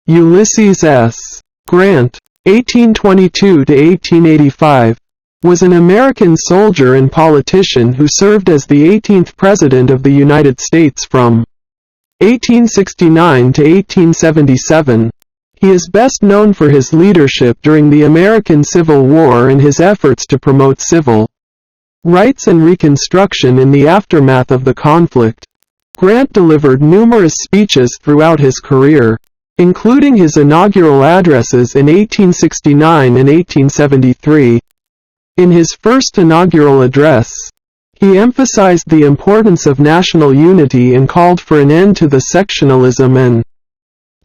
Ulysses S. Grant, 1822–1885, was an American soldier and politician who served as the 18th President of the United States from 1869 to 1877. He is best known for his leadership during the American Civil War and his efforts to promote civil rights and reconstruction in the aftermath of the conflict. Grant delivered numerous speeches throughout his career, including his inaugural addresses in 1869 and 1873. In his first inaugural address, he emphasized the importance of national unity and called for an end to the sectionalism and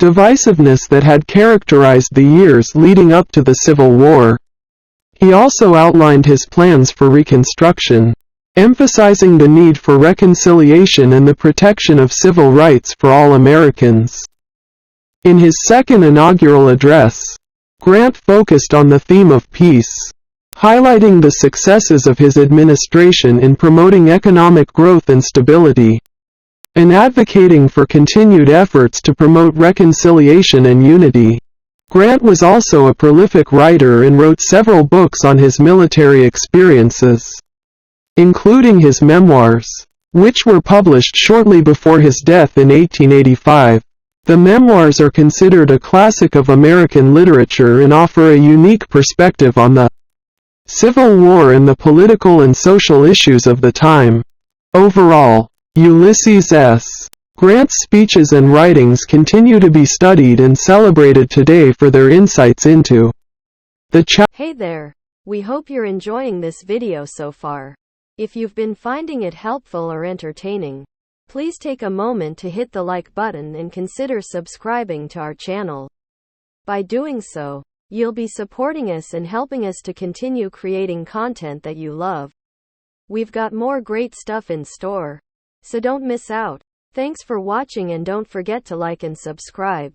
divisiveness that had characterized the years leading up to the Civil War. He also outlined his plans for Reconstruction, emphasizing the need for reconciliation and the protection of civil rights for all Americans. In his second inaugural address, Grant focused on the theme of peace, highlighting the successes of his administration in promoting economic growth and stability, and advocating for continued efforts to promote reconciliation and unity. Grant was also a prolific writer and wrote several books on his military experiences, including his memoirs, which were published shortly before his death in 1885. The memoirs are considered a classic of American literature and offer a unique perspective on the Civil War and the political and social issues of the time. Overall, Ulysses S. Grant's speeches and writings continue to be studied and celebrated today for their insights into the Hey there! We hope you're enjoying this video so far. If you've been finding it helpful or entertaining, please take a moment to hit the like button and consider subscribing to our channel. By doing so, you'll be supporting us and helping us to continue creating content that you love. We've got more great stuff in store, so don't miss out. Thanks for watching and don't forget to like and subscribe.